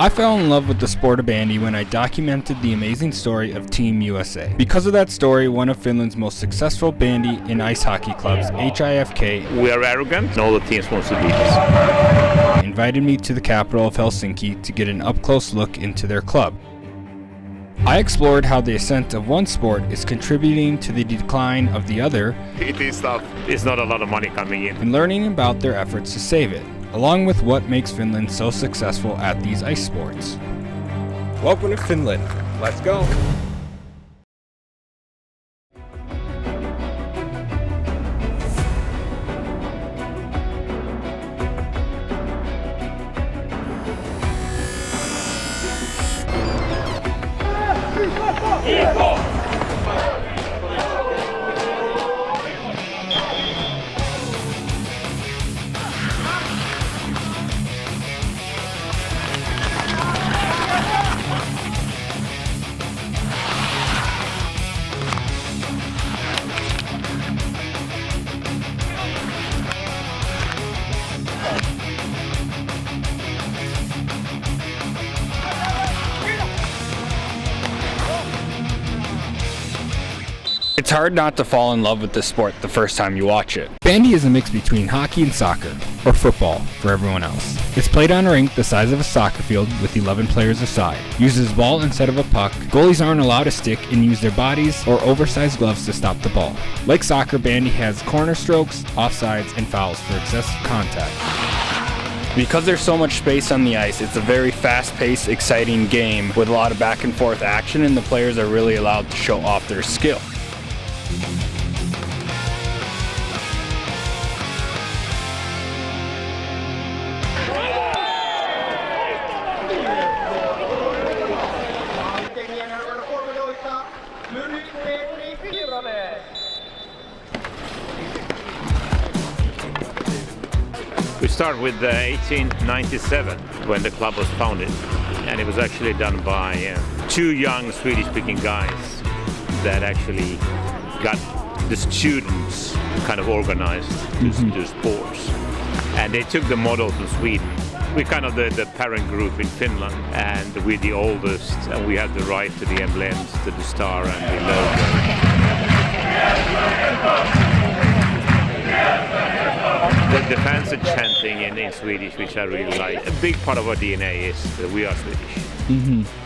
I fell in love with the sport of bandy when I documented the amazing story of Team USA. Because of that story, one of Finland's most successful bandy and ice hockey clubs, HIFK, we are arrogant, and all the teams want to beat us, invited me to the capital of Helsinki to get an up-close look into their club. I explored how the ascent of one sport is contributing to the decline of the other. It is tough. It's not a lot of money coming in. And learning about their efforts to save it, along with what makes Finland so successful at these ice sports. Welcome to Finland. Let's go. It's hard not to fall in love with this sport the first time you watch it. Bandy is a mix between hockey and soccer, or football for everyone else. It's played on a rink the size of a soccer field with 11 players aside. Uses ball instead of a puck. Goalies aren't allowed to stick and use their bodies or oversized gloves to stop the ball. Like soccer, bandy has corner strokes, offsides, and fouls for excessive contact. Because there's so much space on the ice, it's a very fast-paced, exciting game with a lot of back and forth action, and the players are really allowed to show off their skill. We start with 1897 when the club was founded, and it was actually done by two young Swedish-speaking guys that actually got the students kind of organized to do sports. And they took the model from Sweden. We're kind of the parent group in Finland, and we're the oldest, and we have the right to the emblems, to the star and the logo. The fans are chanting in Swedish, which I really like. A big part of our DNA is that we are Swedish.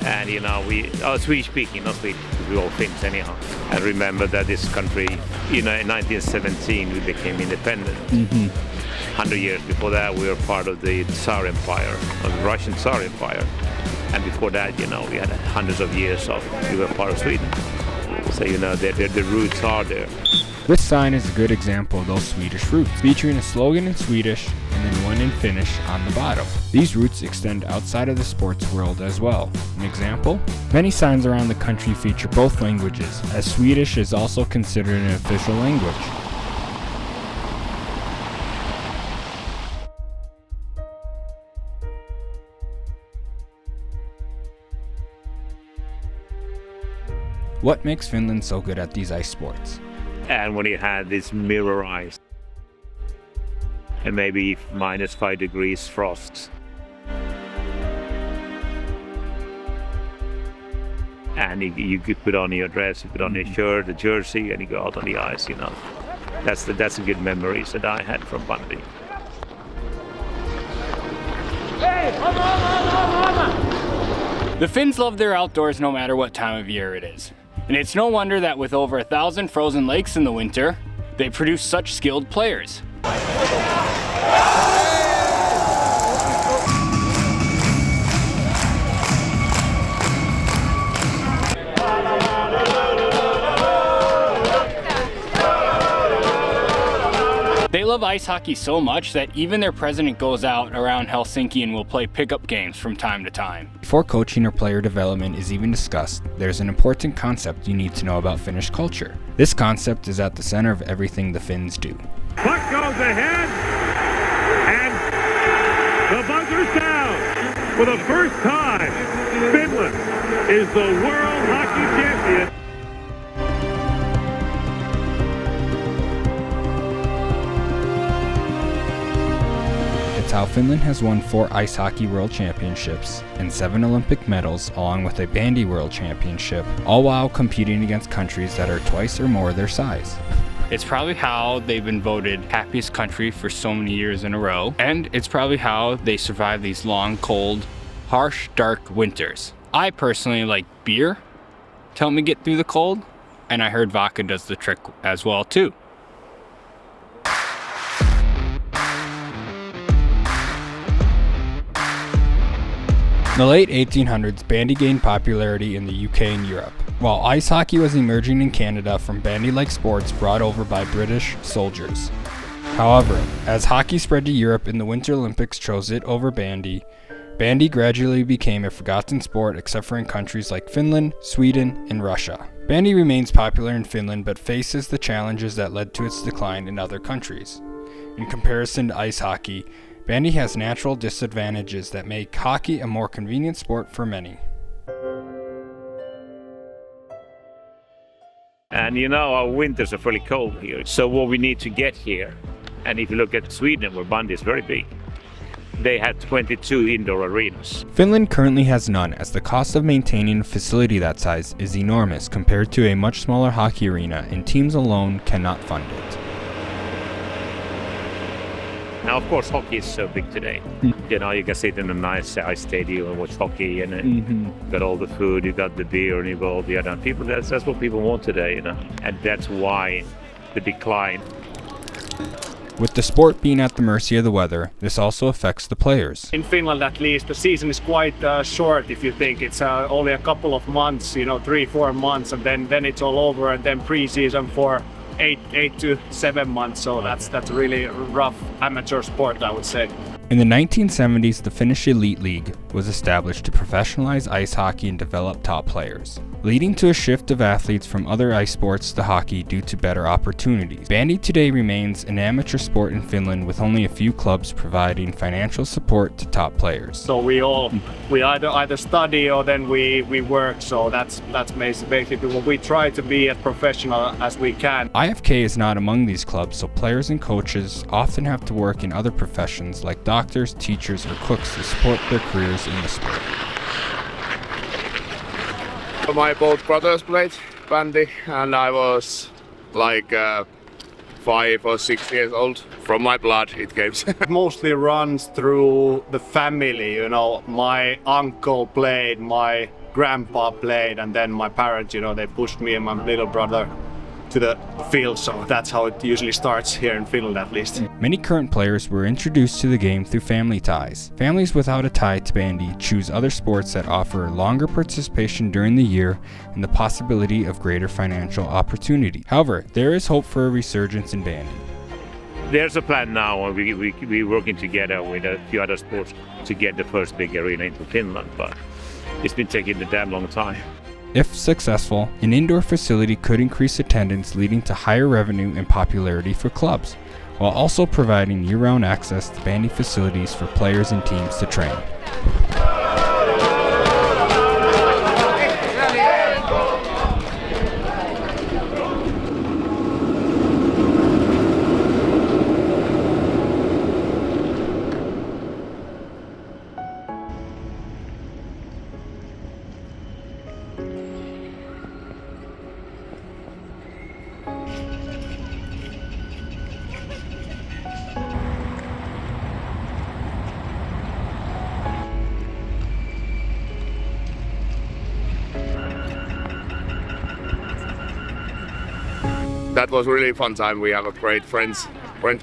And you know, we are Swedish speaking, not Swedish, because we're all Finns anyhow. And remember that this country, you know, in 1917 we became independent. 100 years before that we were part of the Tsar Empire, of the Russian Tsar Empire. And before that, you know, we had hundreds of years we were part of Sweden. So, you know, the roots are there. This sign is a good example of those Swedish roots, featuring a slogan in Swedish and then one in Finnish on the bottom. These roots extend outside of the sports world as well. An example? Many signs around the country feature both languages, as Swedish is also considered an official language. What makes Finland so good at these ice sports? And when you had this mirror ice and maybe -5 degrees frost, and you could put on your dress, you put on your shirt, a jersey, and you go out on the ice, you know. That's a good memories that I had from Bandy. The Finns love their outdoors no matter what time of year it is. And it's no wonder that with over 1,000 frozen lakes in the winter, they produce such skilled players. They love ice hockey so much that even their president goes out around Helsinki and will play pickup games from time to time. Before coaching or player development is even discussed, there's an important concept you need to know about Finnish culture. This concept is at the center of everything the Finns do. Puck goes ahead, and the buzzer's down. For the first time, Finland is the World Hockey Champion. It's how Finland has won 4 ice hockey world championships and 7 Olympic medals, along with a bandy world championship, all while competing against countries that are twice or more their size. It's probably how they've been voted happiest country for so many years in a row, and it's probably how they survive these long, cold, harsh, dark winters. I personally like beer to help me get through the cold, and I heard vodka does the trick as well too. In the late 1800s, bandy gained popularity in the UK and Europe, while ice hockey was emerging in Canada from bandy-like sports brought over by British soldiers. However, as hockey spread to Europe and the Winter Olympics chose it over bandy, bandy gradually became a forgotten sport except for in countries like Finland, Sweden, and Russia. Bandy remains popular in Finland but faces the challenges that led to its decline in other countries. In comparison to ice hockey, bandy has natural disadvantages that make hockey a more convenient sport for many. And our winters are fairly cold here. So what we need to get here, and if you look at Sweden where bandy is very big, they had 22 indoor arenas. Finland currently has none, as the cost of maintaining a facility that size is enormous compared to a much smaller hockey arena, and teams alone cannot fund it. Now, of course, hockey is so big today. You can sit in a nice ice stadium and watch hockey, and you got all the food, you got the beer, and you got all the other people. That's what people want today, and that's why the decline. With the sport being at the mercy of the weather, this also affects the players. In Finland, at least, the season is quite short. If you think it's only a couple of months, 3-4 months, and then it's all over, and then pre-season for 8 to 7 months, so that's a really rough amateur sport, I would say. In the 1970s, the Finnish Elite League was established to professionalize ice hockey and develop top players, leading to a shift of athletes from other ice sports to hockey due to better opportunities. Bandy today remains an amateur sport in Finland, with only a few clubs providing financial support to top players. So we either study or then we work, so that's basically what we try to be as professional as we can. HIFK is not among these clubs, so players and coaches often have to work in other professions like doctors, teachers, or cooks to support their careers in the sport. My both brothers played bandy, and I was like 5 or 6 years old. From my blood it came. It mostly runs through the family, my uncle played, my grandpa played, and then my parents, they pushed me and my little brother to the field, so that's how it usually starts here in Finland, at least. Many current players were introduced to the game through family ties. Families without a tie to bandy choose other sports that offer longer participation during the year and the possibility of greater financial opportunity. However, there is hope for a resurgence in bandy. There's a plan now, and we're working together with a few other sports to get the first big arena into Finland, but it's been taking a damn long time. If successful, an indoor facility could increase attendance, leading to higher revenue and popularity for clubs, while also providing year-round access to bandy facilities for players and teams to train. That was really fun time. We have a great friend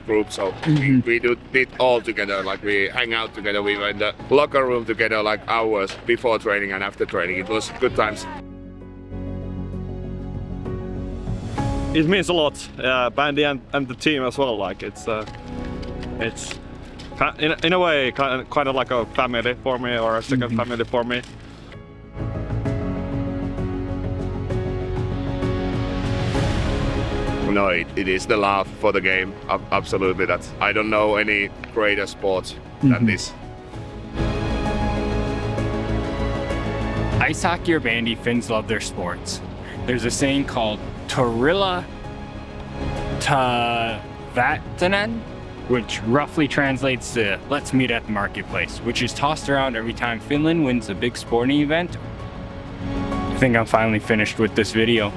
group, so we do it all together. Like, we hang out together. We were in the locker room together like hours before training and after training. It was good times. It means a lot, bandy and the team as well. Like, it's in a way kind of like a family for me, or a second family for me. No, it is the love for the game. Absolutely, I don't know any greater sport than this. Ice hockey or bandy, Finns love their sports. There's a saying called Torilla Tavattanen, which roughly translates to "let's meet at the marketplace," which is tossed around every time Finland wins a big sporting event. I think I'm finally finished with this video.